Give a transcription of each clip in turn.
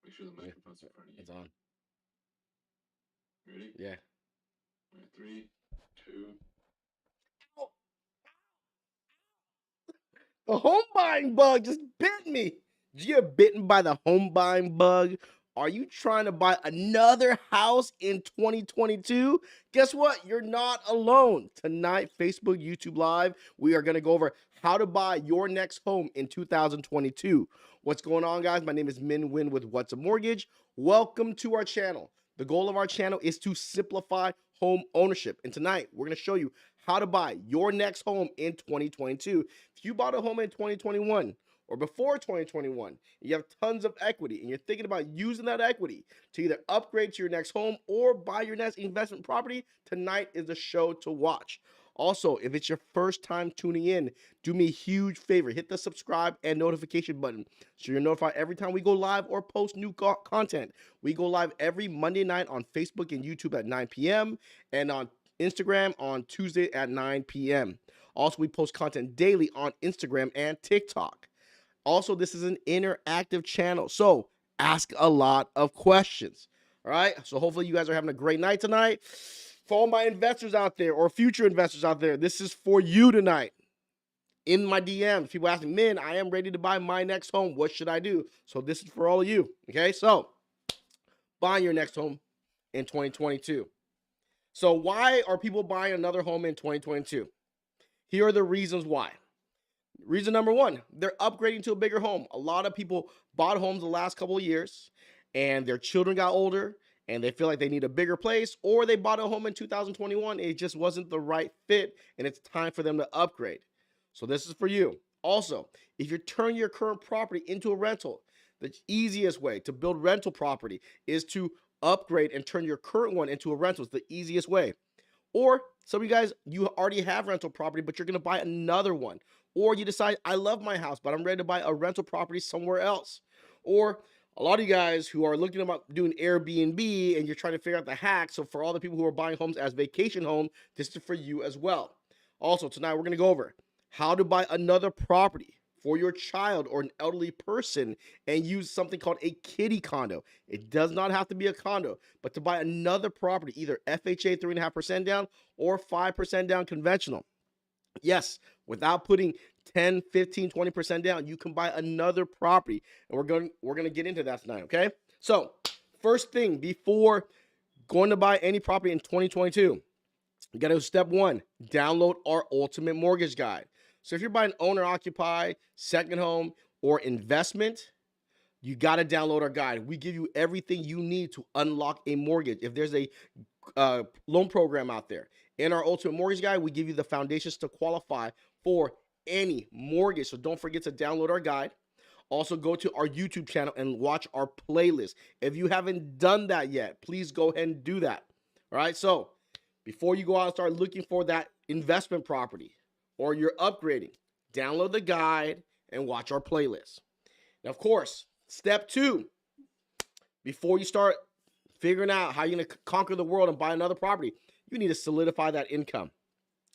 Make sure the microphone's in front of you. It's on. Ready? Yeah. All right, 3, 2. The home buying bug just bit me. Did you get bitten by the home buying bug? Are you trying to buy another house in 2022? Guess what? You're not alone. Tonight, Facebook, YouTube Live, we are going to go over how to buy your next home in 2022. What's going on, guys? My name is Min Win with What's a Mortgage. Welcome to our channel. The goal of our channel is to simplify home ownership. And tonight, we're going to show you how to buy your next home in 2022. If you bought a home in 2021 or before 2021, you have tons of equity and you're thinking about using that equity to either upgrade to your next home or buy your next investment property, tonight is the show to watch. Also, if it's your first time tuning in, do me a huge favor. Hit the subscribe and notification button so you're notified every time we go live or post new content. We go live every Monday night on Facebook and YouTube at 9 p.m. and on Instagram on Tuesday at 9 p.m. Also, we post content daily on Instagram and TikTok. Also, this is an interactive channel, so ask a lot of questions. All right, so hopefully you guys are having a great night tonight. For all my investors out there or future investors out there, this is for you tonight. In my DMs, people asking, "Man, I am ready to buy my next home. What should I do?" So this is for all of you. Okay, so buying your next home in 2022. So why are people buying another home in 2022? Here are the reasons why. Reason number one, they're upgrading to a bigger home. A lot of people bought homes the last couple of years and their children got older and they feel like they need a bigger place, or they bought a home in 2021. It just wasn't the right fit and it's time for them to upgrade. So this is for you. Also, if you're turning your current property into a rental, the easiest way to build rental property is to upgrade and turn your current one into a rental. It's the easiest way. Or some of you guys, you already have rental property, but you're going to buy another one. Or you decide, I love my house, but I'm ready to buy a rental property somewhere else. Or a lot of you guys who are looking about doing Airbnb and you're trying to figure out the hack. So for all the people who are buying homes as vacation home, this is for you as well. Also, tonight we're going to go over how to buy another property for your child or an elderly person and use something called a kiddie condo. It does not have to be a condo, but to buy another property, either FHA 3.5% down or 5% down conventional. Yes, without putting 10, 15, 20% down, you can buy another property. And we're going to get into that tonight, okay? So, first thing before going to buy any property in 2022, you got to step one, download our ultimate mortgage guide. So if you're buying owner occupied, second home, or investment, you got to download our guide. We give you everything you need to unlock a mortgage. If there's a loan program out there, in our ultimate mortgage guide, we give you the foundations to qualify for any mortgage. So don't forget to download our guide. Also, go to our YouTube channel and watch our playlist. If you haven't done that yet, please go ahead and do that. All right. So before you go out and start looking for that investment property or you're upgrading, download the guide and watch our playlist. Now, of course, step two, before you start figuring out how you're going to conquer the world and buy another property, you need to solidify that income.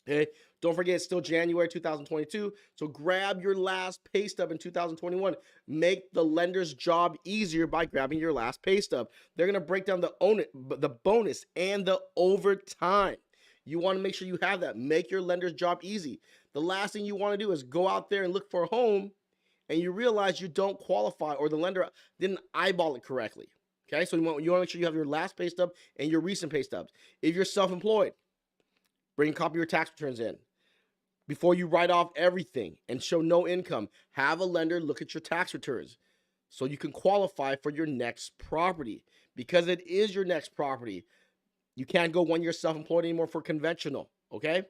Okay. Don't forget, it's still January 2022. So grab your last pay stub in 2021. Make the lender's job easier by grabbing your last pay stub. They're going to break down the bonus and the overtime. You want to make sure you have that. Make your lender's job easy. The last thing you want to do is go out there and look for a home and you realize you don't qualify or the lender didn't eyeball it correctly. Okay, so you want to make sure you have your last pay stub and your recent pay stubs. If you're self-employed, bring a copy of your tax returns in. Before you write off everything and show no income, have a lender look at your tax returns so you can qualify for your next property. Because it is your next property, you can't go 1 year self-employed anymore for conventional, okay?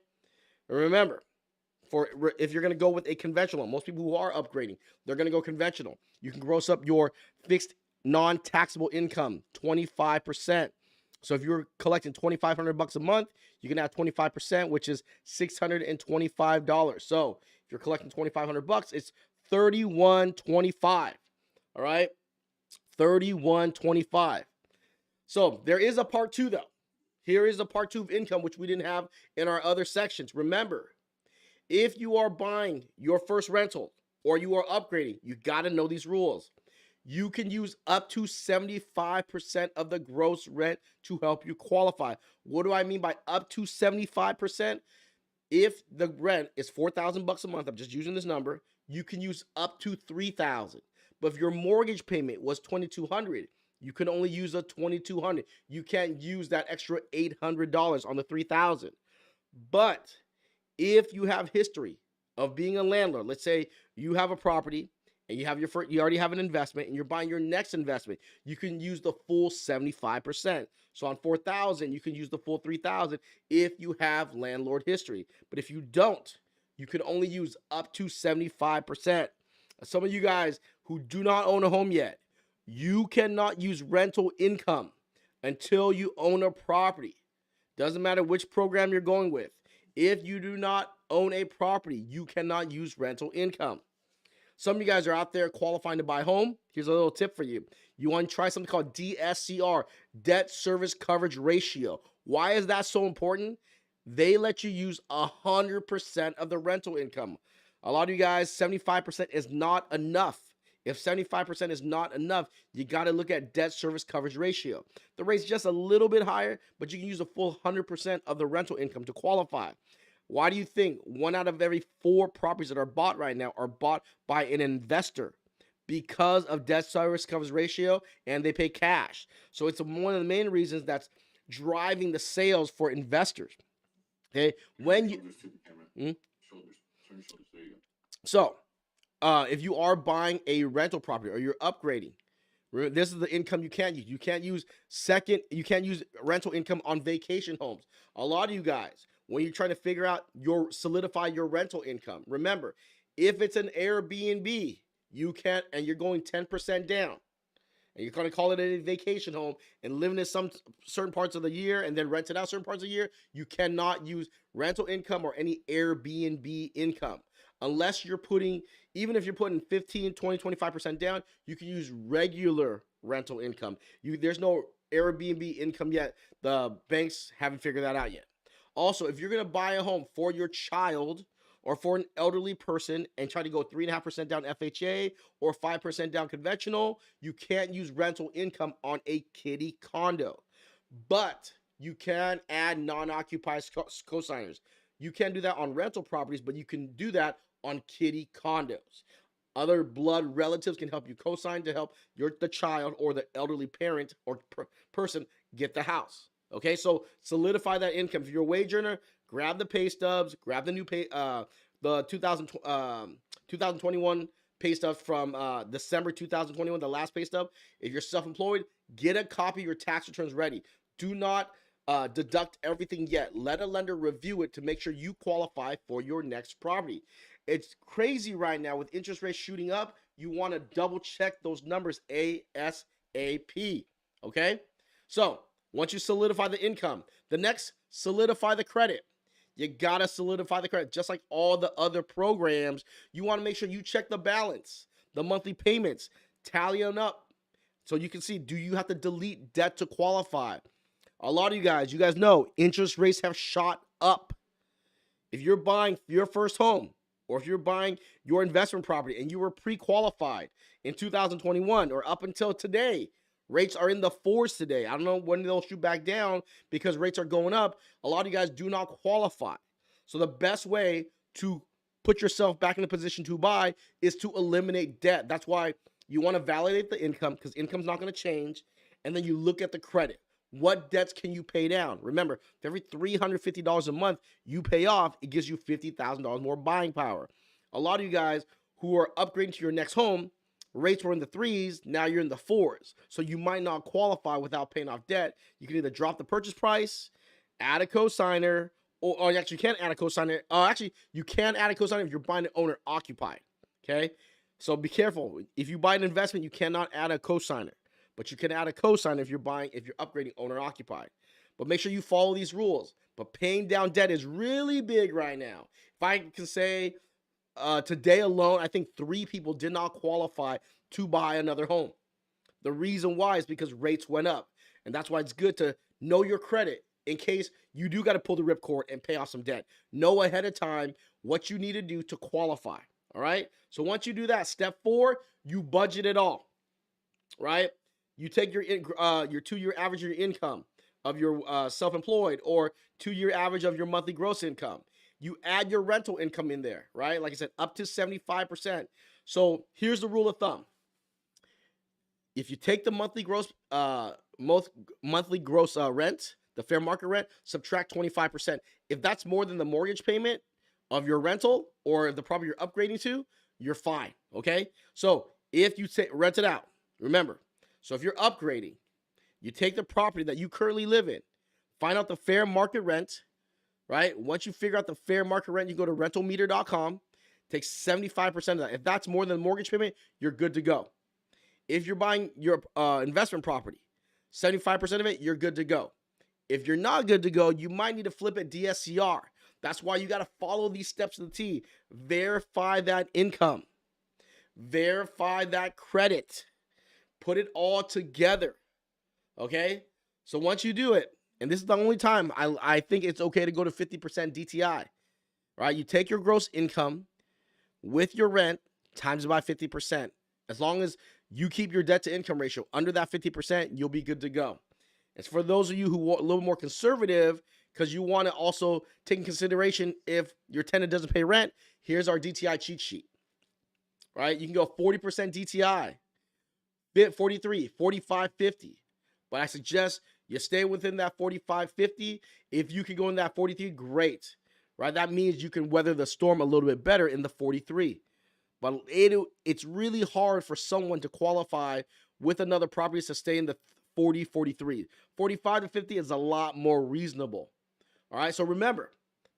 And remember, if you're going to go with a conventional, most people who are upgrading, they're going to go conventional. You can gross up your fixed non-taxable income 25%. So if you're collecting $2,500 a month, you can add 25%, which is $625. So if you're collecting $2,500, it's $3,125. All right, $3,125. So there is a part two, though. Here is a part two of income, which we didn't have in our other sections. Remember, if you are buying your first rental or you are upgrading, you got to know these rules. you can use up to 75% of the gross rent to help you qualify. What do I mean by up to 75%? If the rent is $4,000 a month, I'm just using this number, you can use up to $3,000. But if your mortgage payment was $2,200, you can only use the $2,200. You can't use that extra $800 on the $3,000. But if you have history of being a landlord, let's say you have a property and you already have an investment and you're buying your next investment, you can use the full 75%. So on 4,000, you can use the full 3,000 if you have landlord history. But if you don't, you can only use up to 75%. Some of you guys who do not own a home yet, you cannot use rental income until you own a property. Doesn't matter which program you're going with. If you do not own a property, you cannot use rental income. Some of you guys are out there qualifying to buy a home. Here's a little tip for you. You want to try something called Dscr, debt service coverage ratio. Why is that so important? They let you use 100% of the rental income. A lot of you guys, 75% is not enough. If 75% is not enough, you got to look at debt service coverage ratio. The rate's just a little bit higher, but you can use a full 100% of the rental income to qualify. Why do you think 1 out of every 4 properties that are bought right now are bought by an investor? Because of debt service coverage ratio, and they pay cash. So it's one of the main reasons that's driving the sales for investors. Okay, when you Shoulders. Turn your shoulders. There you go. so if you are buying a rental property or you're upgrading, this is the income you can't use. You can't use rental income on vacation homes. A lot of you guys, when you're trying to figure out solidify your rental income, remember, if it's an Airbnb, you can't, and you're going 10% down, and you're going to call it a vacation home and living in some certain parts of the year and then rent it out certain parts of the year, you cannot use rental income or any Airbnb income. Unless you're putting, even if you're putting 15, 20, 25% down, you can use regular rental income. There's no Airbnb income yet. The banks haven't figured that out yet. Also, if you're going to buy a home for your child or for an elderly person and try to go 3.5% down FHA or 5% down conventional, you can't use rental income on a kiddie condo. But you can add non-occupied cosigners. You can't do that on rental properties, but you can do that on kiddie condos. Other blood relatives can help you co-sign to help the child or the elderly parent or person get the house. Okay, so solidify that income. If you're a wage earner, grab the pay stubs, grab the new the 2021 pay stub from December 2021, the last pay stub. If you're self-employed, get a copy of your tax returns ready. Do not deduct everything yet. Let a lender review it to make sure you qualify for your next property. It's crazy right now with interest rates shooting up. You want to double check those numbers ASAP. Okay, so once you solidify the income, the next, solidify the credit. You gotta solidify the credit. Just like all the other programs, you want to make sure you check the balance, the monthly payments, tally them up, so you can see, do you have to delete debt to qualify? A lot of you guys know interest rates have shot up. If you're buying your first home, or if you're buying your investment property and you were pre-qualified in 2021 or up until today, rates are in the 4s today. I don't know when they'll shoot back down because rates are going up. A lot of you guys do not qualify. So the best way to put yourself back in a position to buy is to eliminate debt. That's why you want to validate the income, because income's not going to change. And then you look at the credit. What debts can you pay down? Remember, for every $350 a month you pay off, it gives you $50,000 more buying power. A lot of you guys who are upgrading to your next home, rates were in the 3s, now you're in the 4s. So you might not qualify without paying off debt. You can either drop the purchase price, add a cosigner, or actually you can't add a cosigner. Actually, you can add a cosigner if you're buying an owner occupied. Okay? So be careful. If you buy an investment, you cannot add a cosigner. But you can add a cosigner if you're upgrading owner occupied. But make sure you follow these rules. But paying down debt is really big right now. If I can say today alone, I think 3 people did not qualify to buy another home. The reason why is because rates went up. And that's why it's good to know your credit in case you do got to pull the ripcord and pay off some debt. Know ahead of time what you need to do to qualify. All right? So once you do that, step 4, you budget it all. right? You take your 2-year average of your income of your self-employed, or 2-year average of your monthly gross income. You add your rental income in there, right? Like I said, up to 75%. So here's the rule of thumb. If you take the monthly gross rent, the fair market rent, subtract 25%. If that's more than the mortgage payment of your rental or the property you're upgrading to, you're fine. Okay. So if you rent it out, remember. So if you're upgrading, you take the property that you currently live in, find out the fair market rent, right? Once you figure out the fair market rent, you go to rentalmeter.com, take 75% of that. If that's more than the mortgage payment, you're good to go. If you're buying your investment property, 75% of it, you're good to go. If you're not good to go, you might need to flip it Dscr. That's why you got to follow these steps to the T. Verify that income. Verify that credit. Put it all together. Okay? So once you do it, and this is the only time I think it's okay to go to 50% DTI, right? You take your gross income with your rent, times it by 50%. As long as you keep your debt to income ratio under that 50%, you'll be good to go. It's for those of you who want a little more conservative, because you want to also take in consideration if your tenant doesn't pay rent. Here's our DTI cheat sheet, right? You can go 40% DTI, 43, 45, 50. But I suggest you stay within that 45, 50. If you can go in that 43, great, right? That means you can weather the storm a little bit better in the 43. But it's really hard for someone to qualify with another property to stay in the 40, 43. 45 to 50 is a lot more reasonable. All right, so remember,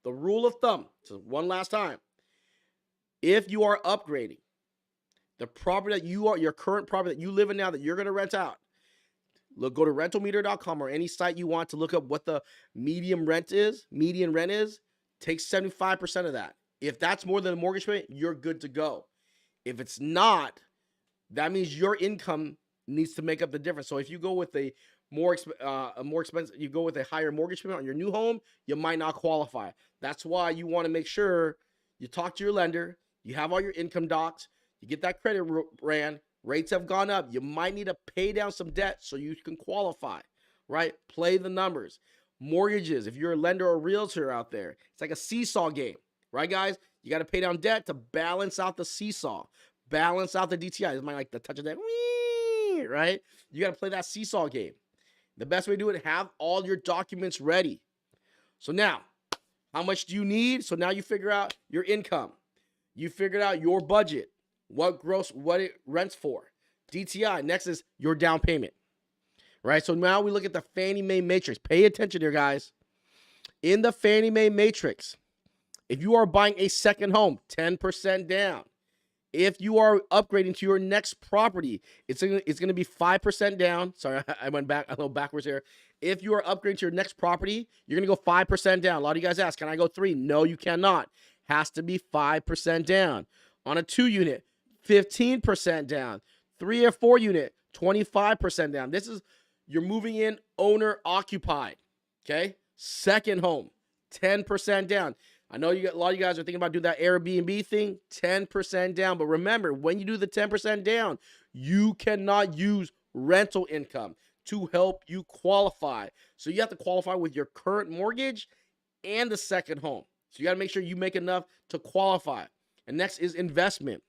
the rule of thumb, so one last time, if you are upgrading the property that your current property that you live in now that you're going to rent out, go to rentalmeter.com or any site you want to look up what the median rent is, take 75% of that. If that's more than a mortgage payment, you're good to go. If it's not, that means your income needs to make up the difference. So if you go with a more expensive, you go with a higher mortgage payment on your new home, you might not qualify. That's why you want to make sure you talk to your lender, you have all your income docs, you get that credit ran, rates have gone up, you might need to pay down some debt so you can qualify, right? Play the numbers. Mortgages, if you're a lender or realtor out there, it's like a seesaw game, right, guys? You got to pay down debt to balance out the seesaw, balance out the DTI. This might like the touch of that, right? You got to play that seesaw game. The best way to do it, have all your documents ready. So now, how much do you need? So now you figure out your income. You figured out your budget, what it rents for. DTI, next is your down payment, right? So now we look at the Fannie Mae Matrix. Pay attention here, guys. In the Fannie Mae Matrix, if you are buying a second home, 10% down. If you are upgrading to your next property, it's going to be 5% down. Sorry, I went back a little backwards here. If you are upgrading to your next property, you're going to go 5% down. A lot of you guys ask, can I go 3? No, you cannot. Has to be 5% down. On a 2-unit, 15% down. 3 or 4 unit, 25% down. This is, you're moving in owner occupied. Okay. Second home, 10% down. I know a lot of you guys are thinking about doing that Airbnb thing, 10% down. But remember, when you do the 10% down, you cannot use rental income to help you qualify. So you have to qualify with your current mortgage and the second home. So you got to make sure you make enough to qualify. And next is investment.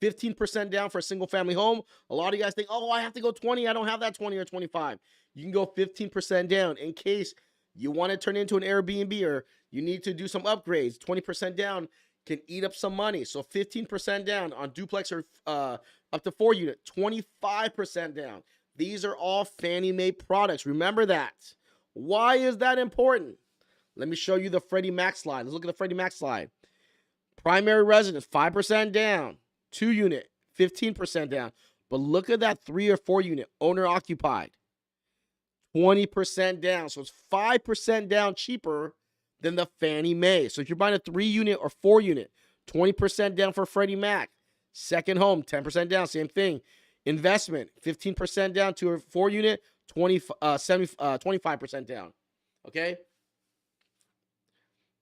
15% down for a single family home. A lot of you guys think, oh, I have to go 20. I don't have that 20 or 25. You can go 15% down in case you want to turn it into an Airbnb or you need to do some upgrades. 20% down can eat up some money. So 15% down on duplex or up to 4 unit, 25% down. These are all Fannie Mae products. Remember that. Why is that important? Let me show you the Freddie Mac slide. Let's look at the Freddie Mac slide. Primary residence, 5% down. 2 unit, 15% down. But look at that 3 or 4 unit, owner occupied. 20% down. So it's 5% down cheaper than the Fannie Mae. So if you're buying a 3 unit or 4 unit, 20% down for Freddie Mac. Second home, 10% down, same thing. Investment, 15% down to a 4 unit, 25% down. Okay?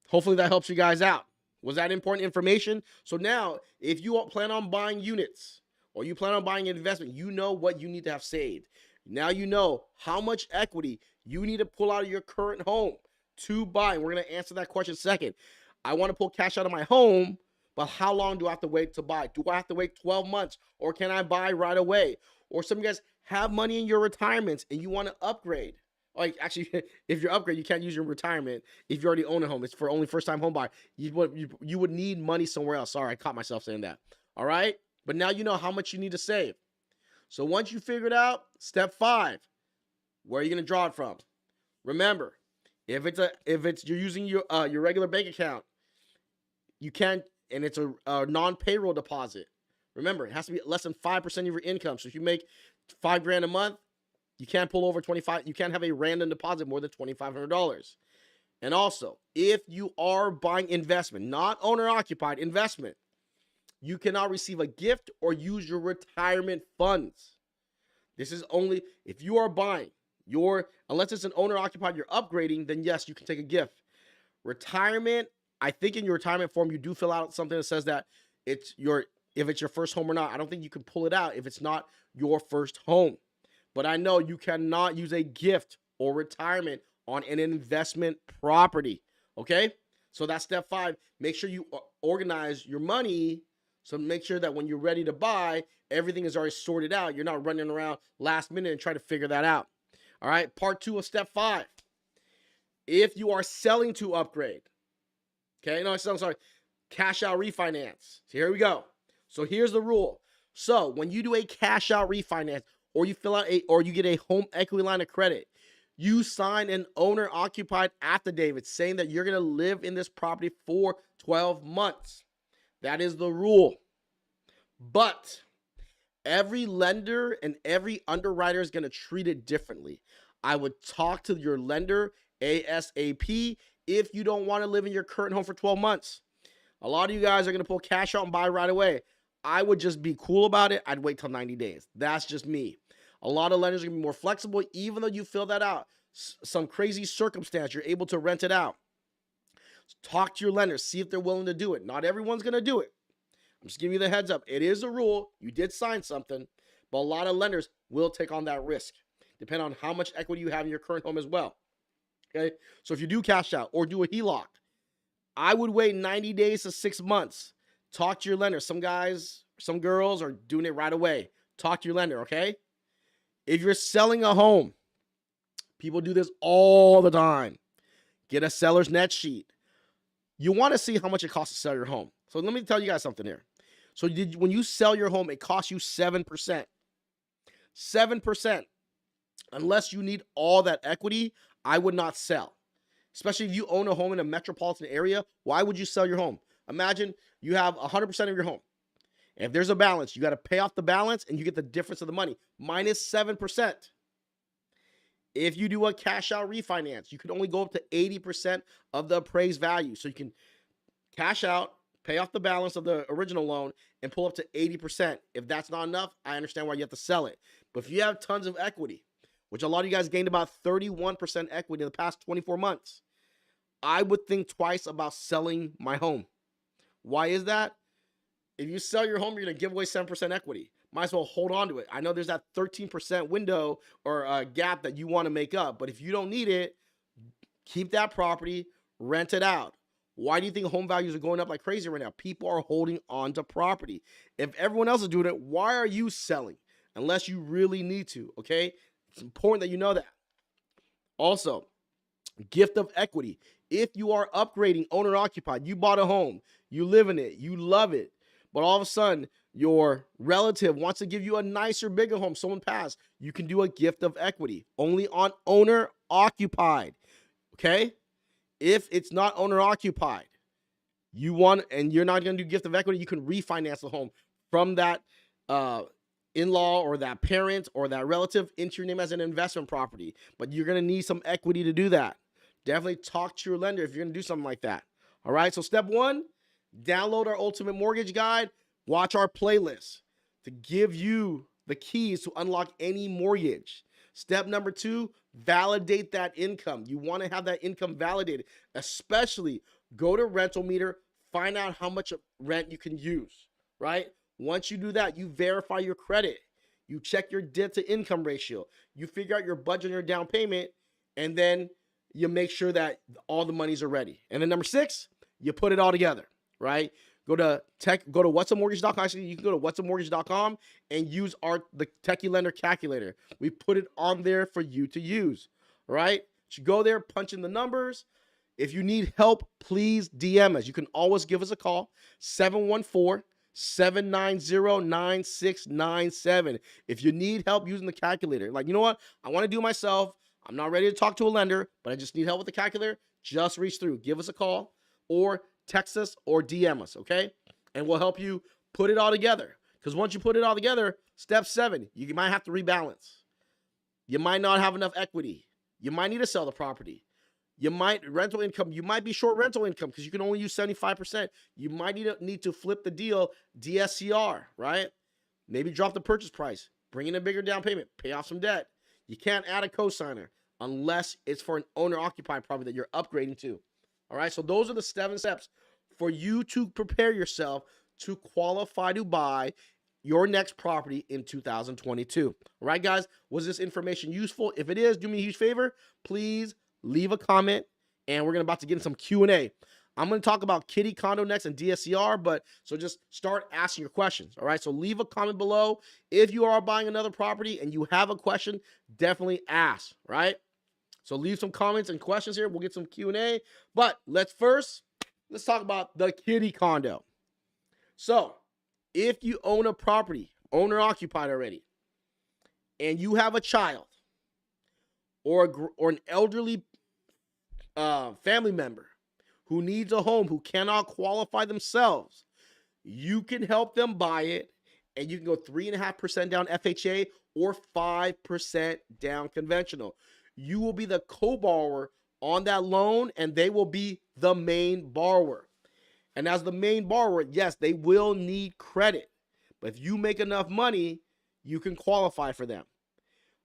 Hopefully that helps you guys out. Was that important information? So now, if you plan on buying units, or you plan on buying an investment, you know what you need to have saved. Now you know how much equity you need to pull out of your current home to buy. And we're going to answer that question second. I want to pull cash out of my home, but how long do I have to wait to buy? Do I have to wait 12 months or can I buy right away? Or some of you guys have money in your retirements and you want to upgrade. Like, actually, if you're upgrade, you can't use your retirement if you already own a home. It's for only first-time home buyer. You would need money somewhere else. Sorry, I caught myself saying that. All right? But now you know how much you need to save. So once you figure it out, step 5, where are you going to draw it from? Remember, if you're using your regular bank account, you can't, and it's a non-payroll deposit. Remember, it has to be less than 5% of your income. So if you make $5,000 a month, you can't pull over 25. You can't have a random deposit more than $2,500. And also, if you are buying investment, not owner-occupied investment, you cannot receive a gift or use your retirement funds. This is only if you are buying unless it's an owner-occupied, you're upgrading, then yes, you can take a gift. Retirement, I think in your retirement form, you do fill out something that says that if it's your first home or not. I don't think you can pull it out if it's not your first home. But I know you cannot use a gift or retirement on an investment property, okay? So that's step 5. Make sure you organize your money. So make sure that when you're ready to buy, everything is already sorted out. You're not running around last minute and trying to figure that out. All right, part 2 of step 5. If you are selling to upgrade, okay? No, I'm sorry. Cash out refinance. So here we go. So here's the rule. So when you do a cash out refinance, or you fill out or you get a home equity line of credit, you sign an owner occupied affidavit saying that you're going to live in this property for 12 months. That is the rule. But every lender and every underwriter is going to treat it differently. I would talk to your lender ASAP if you don't want to live in your current home for 12 months. A lot of you guys are going to pull cash out and buy right away. I would just be cool about it. I'd wait till 90 days. That's just me. A lot of lenders are going to be more flexible, even though you fill that out. Some crazy circumstance, you're able to rent it out. Talk to your lender. See if they're willing to do it. Not everyone's going to do it. I'm just giving you the heads up. It is a rule. You did sign something, but a lot of lenders will take on that risk, depending on how much equity you have in your current home as well. Okay, so if you do cash out or do a HELOC, I would wait 90 days to 6 months. Talk to your lender. Some guys, some girls are doing it right away. Talk to your lender, okay? If you're selling a home, people do this all the time. Get a seller's net sheet. You want to see how much it costs to sell your home. So let me tell you guys something here. So when you sell your home, it costs you 7%. 7%. Unless you need all that equity, I would not sell. Especially if you own a home in a metropolitan area, why would you sell your home? Imagine you have 100% of your home. If there's a balance, you got to pay off the balance and you get the difference of the money, minus 7%. If you do a cash out refinance, you can only go up to 80% of the appraised value. So you can cash out, pay off the balance of the original loan, and pull up to 80%. If that's not enough, I understand why you have to sell it. But if you have tons of equity, which a lot of you guys gained about 31% equity in the past 24 months, I would think twice about selling my home. Why is that? If you sell your home, you're going to give away 7% equity. Might as well hold on to it. I know there's that 13% window or gap that you want to make up, but if you don't need it, keep that property, rent it out. Why do you think home values are going up like crazy right now? People are holding on to property. If everyone else is doing it, why are you selling? Unless you really need to, okay? It's important that you know that. Also, gift of equity. If you are upgrading owner-occupied, you bought a home, you live in it, you love it, but all of a sudden, your relative wants to give you a nicer, bigger home, someone passed, you can do a gift of equity, only on owner-occupied, okay? If it's not owner-occupied, you want, and you're not going to do gift of equity, you can refinance the home from that in-law or that parent or that relative into your name as an investment property, but you're going to need some equity to do that. Definitely talk to your lender if you're going to do something like that. All right, so step 1, download our Ultimate Mortgage Guide. Watch our playlist to give you the keys to unlock any mortgage. Step number 2, validate that income. You want to have that income validated, especially go to Rental Meter, find out how much rent you can use, right? Once you do that, you verify your credit. You check your debt to income ratio. You figure out your budget and your down payment, and then you make sure that all the monies are ready. And then number 6, you put it all together, right? Go to whatsamortgage.com. Actually, you can go to whatsamortgage.com and use the Techie Lender calculator. We put it on there for you to use, right? You go there, punch in the numbers. If you need help, please DM us. You can always give us a call, 714-790-9697. If you need help using the calculator, like, you know what? I want to do it myself. I'm not ready to talk to a lender, but I just need help with the calculator. Just reach through. Give us a call or text us or DM us, okay? And we'll help you put it all together. Because once you put it all together, step 7, you might have to rebalance. You might not have enough equity. You might need to sell the property. You might be short rental income because you can only use 75%. You might need to flip the deal, Dscr, right? Maybe drop the purchase price, bring in a bigger down payment, pay off some debt. You can't add a cosigner unless it's for an owner-occupied property that you're upgrading to. All right, so those are the 7 steps for you to prepare yourself to qualify to buy your next property in 2022. All right, guys, was this information useful? If it is, do me a huge favor. Please leave a comment, and we're about to get in some Q&A. I'm going to talk about kitty condo next and Dscr, so just start asking your questions, all right? So leave a comment below. If you are buying another property and you have a question, definitely ask, right? So leave some comments and questions here. We'll get some Q&A, but let's talk about the kitty condo. So if you own a property, owner-occupied already, and you have a child or an elderly family member who needs a home, who cannot qualify themselves, you can help them buy it, and you can go 3.5% down FHA or 5% down conventional. You will be the co-borrower on that loan, and they will be the main borrower. And as the main borrower, yes, they will need credit, but if you make enough money, you can qualify for them.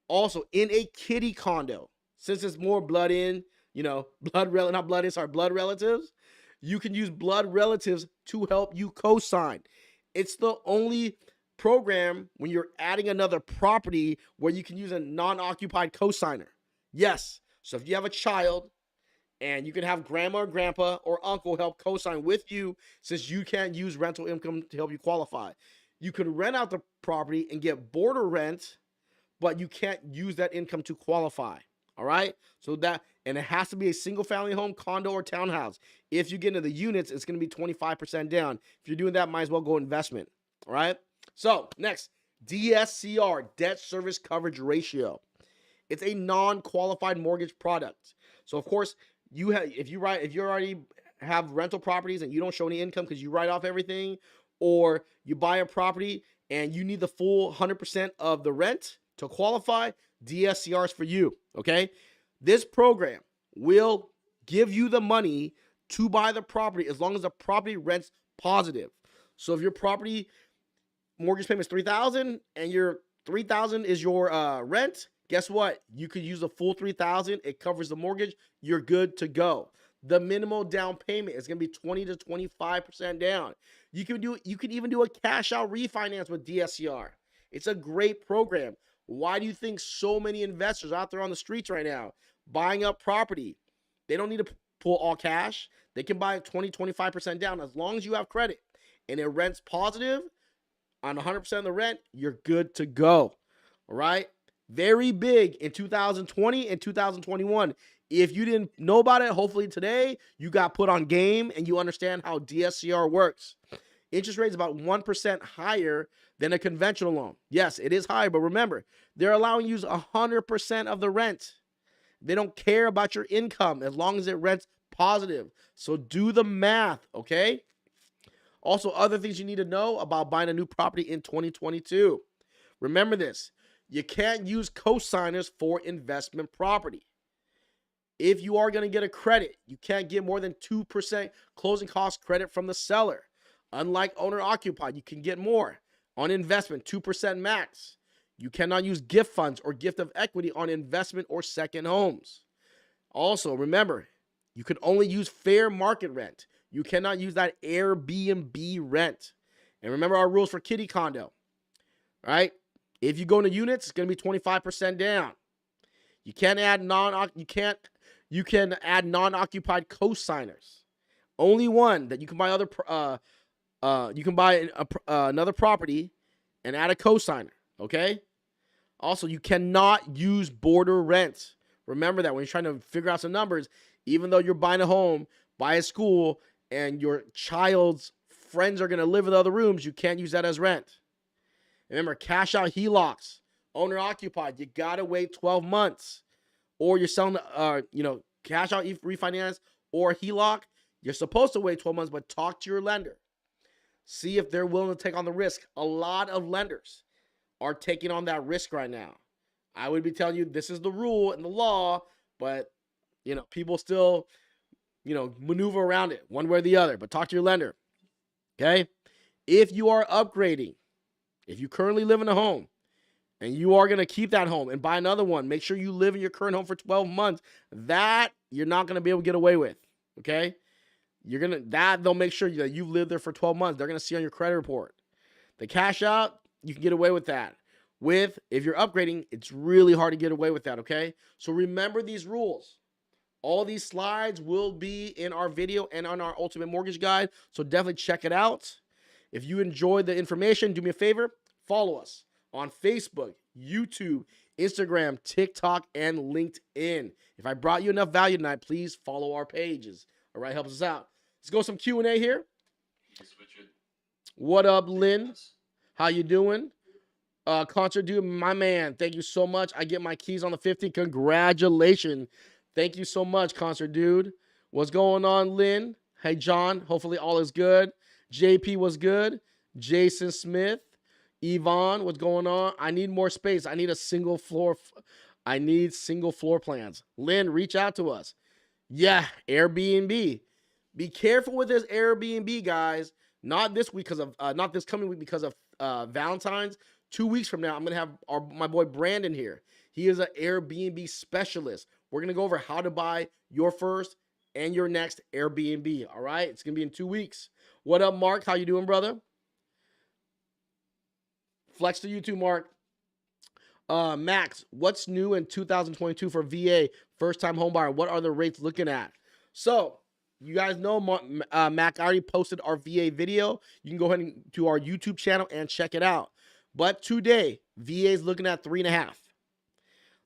Also, in a kitty condo, since it's more blood relatives, you can use blood relatives to help you co-sign. It's the only program when you're adding another property where you can use a non-occupied co-signer. Yes, so if you have a child and you can have grandma or grandpa or uncle help co-sign with you, since you can't use rental income to help you qualify. You can rent out the property and get border rent, but you can't use that income to qualify. All right, and it has to be a single family home, condo, or townhouse. If you get into the units, it's going to be 25% down. If you're doing that, might as well go investment. All right, so next, DSCR, debt service coverage ratio. It's a non-qualified mortgage product. So of course, if you already have rental properties and you don't show any income because you write off everything, or you buy a property and you need the full 100% of the rent to qualify, DSCR is for you, okay? This program will give you the money to buy the property as long as the property rents positive. So if your property mortgage payment is $3,000 and your $3,000 is your rent, guess what? You could use the full $3,000. It covers the mortgage. You're good to go. The minimal down payment is going to be 20 to 25% down. You can even do a cash out refinance with DSCR. It's a great program. Why do you think so many investors out there on the streets right now buying up property? They don't need to pull all cash. They can buy 20, 25% down as long as you have credit and it rents positive on 100% of the rent. You're good to go. All right. Very big in 2020 and 2021. If you didn't know about it, hopefully today you got put on game and you understand how DSCR works. Interest rate is about 1% higher than a conventional loan. Yes, it is higher, but remember, they're allowing you to use 100% of the rent. They don't care about your income as long as it rents positive. So do the math, okay? Also, other things you need to know about buying a new property in 2022. Remember this, you can't use cosigners for investment property. If you are going to get a credit, you can't get more than 2% closing cost credit from the seller. Unlike owner-occupied, you can get more. On investment, 2% max. You cannot use gift funds or gift of equity on investment or second homes. Also, remember, you can only use fair market rent. You cannot use that Airbnb rent. And remember our rules for kitty condo, right? If you go into units, it's going to be 25% down. You can't add you can add non-occupied co-signers. Only one that you can buy another property and add a co-signer, okay? Also, you cannot use border rent. Remember that when you're trying to figure out some numbers, even though you're buying a home, buy a school, and your child's friends are going to live in other rooms, you can't use that as rent. Remember, cash out HELOCs, owner occupied, you got to wait 12 months. Or you're selling, cash out refinance or HELOC, you're supposed to wait 12 months, but talk to your lender. See if they're willing to take on the risk. A lot of lenders are taking on that risk right now. I would be telling you this is the rule and the law, but, people still, maneuver around it one way or the other. But talk to your lender, okay? If you are upgrading, if you currently live in a home, and you are going to keep that home and buy another one, make sure you live in your current home for 12 months. That you're not going to be able to get away with, okay? They'll make sure that you've lived there for 12 months. They're going to see on your credit report. The cash out, you can get away with that. If you're upgrading, it's really hard to get away with that, okay? So remember these rules. All these slides will be in our video and on our Ultimate Mortgage Guide, so definitely check it out. If you enjoyed the information, do me a favor, follow us on Facebook, YouTube, Instagram, TikTok, and LinkedIn. If I brought you enough value tonight, please follow our pages. All right, helps us out. Let's go some Q&A here. What up, Lynn? How you doing? Concert dude, my man, thank you so much. I get my keys on the 15th. Congratulations. Thank you so much, concert dude. What's going on, Lynn? Hey, John. Hopefully all is good. JP was good. Jason Smith. Yvonne, what's going on? I need more space. I need single floor plans. Lynn, reach out to us. Yeah, Airbnb. Be careful with this Airbnb, guys. Not this week not this coming week because of Valentine's. 2 weeks from now, I'm gonna have my boy Brandon here. He is an Airbnb specialist. We're gonna go over how to buy your first and your next Airbnb. All right, it's gonna be in 2 weeks. What up, Mark? How you doing, brother? Flex to you too, Mark. Max, what's new in 2022 for VA first-time homebuyer? What are the rates looking at? So, you guys know, Mac, I already posted our VA video. You can go ahead and to our YouTube channel and check it out. But today, VA is looking at 3.5.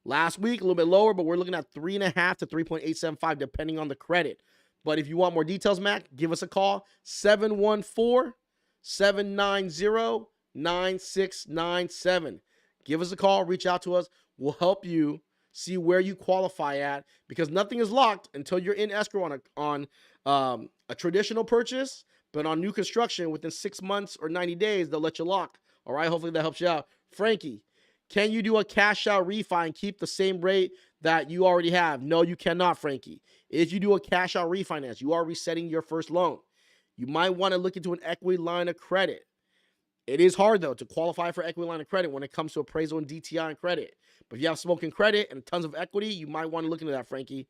Last week, a little bit lower, but we're looking at 3.5 to 3.875, depending on the credit. But if you want more details, Mac, give us a call, 714-790-9697. Give us a call, reach out to us. We'll help you see where you qualify at, because nothing is locked until you're in escrow on a traditional purchase. But on new construction, within 6 months or 90 days, they'll let you lock. All right, hopefully that helps you out. Frankie, can you do a cash out refi and keep the same rate that you already have? No, you cannot, Frankie. If you do a cash out refinance, you are resetting your first loan. You might want to look into an equity line of credit. It is hard, though, to qualify for equity line of credit when it comes to appraisal and DTI and credit. But if you have smoking credit and tons of equity, you might want to look into that, Frankie.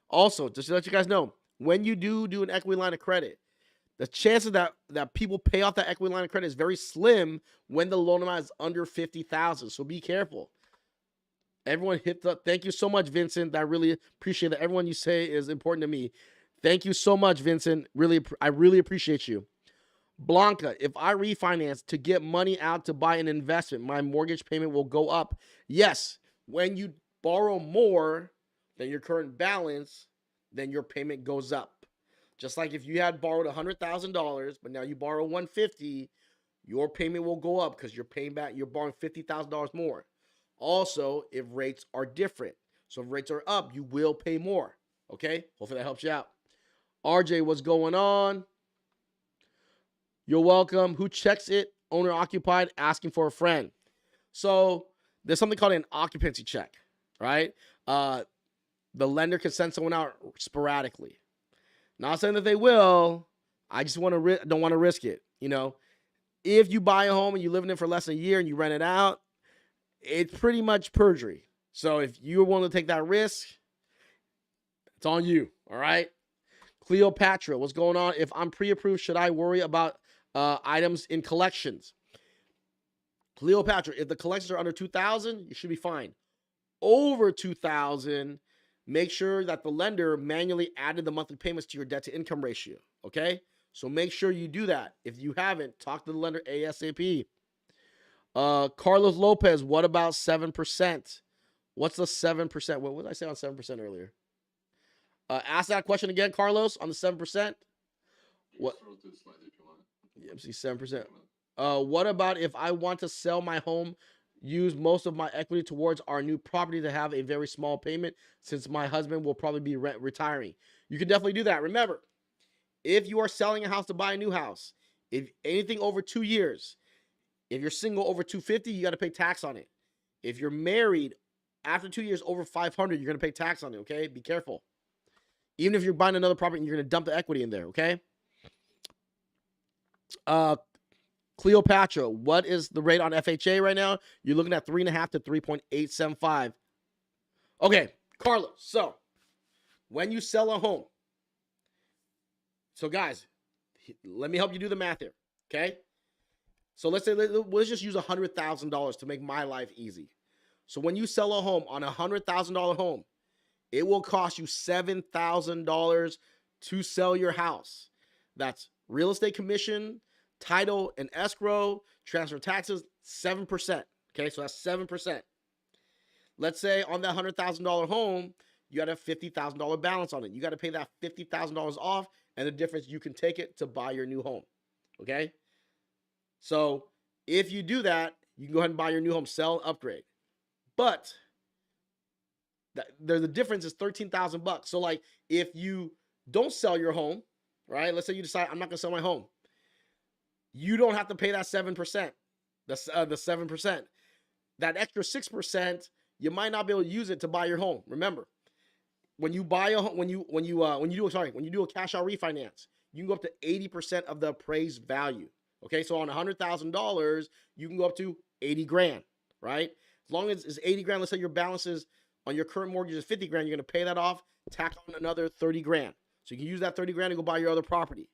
Also, just to let you guys know, when you do an equity line of credit, the chances that people pay off that equity line of credit is very slim when the loan amount is under $50,000. So be careful. Everyone thank you so much, Vincent. I really appreciate that. Everyone you say is important to me. Thank you so much, Vincent. I really appreciate you. Blanca, if I refinance to get money out to buy an investment, my mortgage payment will go up. Yes, when you borrow more than your current balance, then your payment goes up. Just like if you had borrowed $100,000, but now you borrow $150,000, your payment will go up because you're borrowing $50,000 more. Also, if rates are different. So if rates are up, you will pay more. Okay? Hopefully that helps you out. RJ, what's going on? You're welcome. Who checks it? Owner occupied, asking for a friend. So there's something called an occupancy check, right? The lender can send someone out sporadically. Not saying that they will. I just don't want to risk it. If you buy a home and you live in it for less than a year and you rent it out, it's pretty much perjury. So if you're willing to take that risk, it's on you. All right. Cleopatra, what's going on? If I'm pre-approved, should I worry about items in collections. Cleopatra, if the collections are under 2,000, you should be fine. Over 2,000, make sure that the lender manually added the monthly payments to your debt to income ratio. Okay, so make sure you do that. If you haven't, talk to the lender ASAP. Carlos Lopez, what about 7%? What's the 7%? What did I say on 7% earlier? Ask that question again, Carlos, on the 7%. What? Yeah, see, 7%. What about if I want to sell my home, use most of my equity towards our new property to have a very small payment since my husband will probably be retiring? You can definitely do that. Remember, if you are selling a house to buy a new house, if anything over 2 years, if you're single over 250, you got to pay tax on it. If you're married after 2 years over 500, you're going to pay tax on it, okay? Be careful. Even if you're buying another property and you're going to dump the equity in there, okay? Cleopatra, what is the rate on FHA right now? You're looking at 3.5 to 3.875. Okay, Carlos, so when you sell a home, so guys, let me help you do the math here, okay? So let's just use $100,000 to make my life easy. So when you sell a home on a $100,000 home, it will cost you $7,000 to sell your house. That's real estate commission, title and escrow, transfer taxes, 7%. Okay, so that's 7%. Let's say on that $100,000 home, you got a $50,000 balance on it. You got to pay that $50,000 off, and the difference, you can take it to buy your new home. Okay? So if you do that, you can go ahead and buy your new home, sell, upgrade. But the difference is $13,000. So like if you don't sell your home, right? Let's say you decide I'm not gonna sell my home. You don't have to pay that 7%. The 7%. That extra 6%, you might not be able to use it to buy your home. Remember, when you buy a home, when you do a cash out refinance, you can go up to 80% of the appraised value. Okay, so on $100,000, you can go up to 80 grand, right? As long as it's 80 grand, let's say your balance is on your current mortgage is 50 grand, you're gonna pay that off, tack on another 30 grand. So you can use that 30 grand to go buy your other property.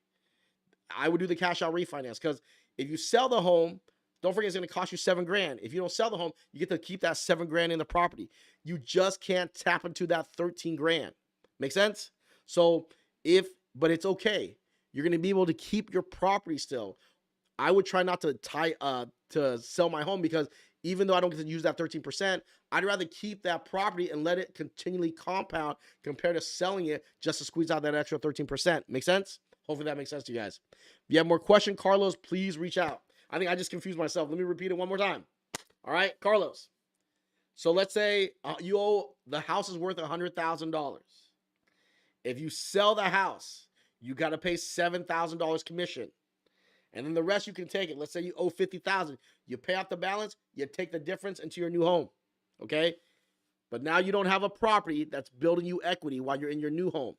I would do the cash out refinance because if you sell the home, don't forget it's going to cost you 7 grand. If you don't sell the home, you get to keep that 7 grand in the property. You just can't tap into that 13 grand. Make sense? So but it's okay. You're going to be able to keep your property still. I would try not to sell my home because even though I don't get to use that 13%, I'd rather keep that property and let it continually compound compared to selling it just to squeeze out that extra 13%. Make sense? Hopefully that makes sense to you guys. If you have more questions, Carlos, please reach out. I think I just confused myself. Let me repeat it one more time. All right, Carlos. So let's say the house is worth $100,000. If you sell the house, you got to pay $7,000 commission. And then the rest you can take it. Let's say you owe $50,000. You pay off the balance, you take the difference into your new home. Okay? But now you don't have a property that's building you equity while you're in your new home.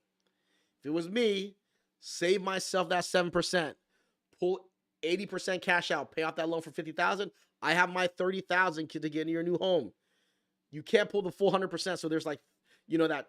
If it was me, save myself that 7%. Pull 80% cash out, pay off that loan for $50,000. I have my $30,000 to get into your new home. You can't pull the full 100%. So there's like, that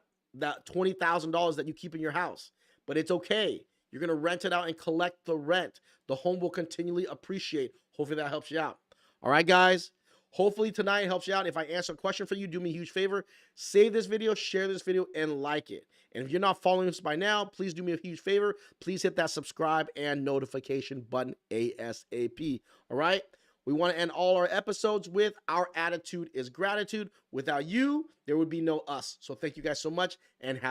$20,000 that you keep in your house. But it's okay. You're going to rent it out and collect the rent. The home will continually appreciate. Hopefully that helps you out. All right, guys. Hopefully tonight helps you out. If I answer a question for you, do me a huge favor. Save this video, share this video, and like it. And if you're not following us by now, please do me a huge favor. Please hit that subscribe and notification button ASAP. All right? We want to end all our episodes with our attitude is gratitude. Without you, there would be no us. So thank you guys so much and have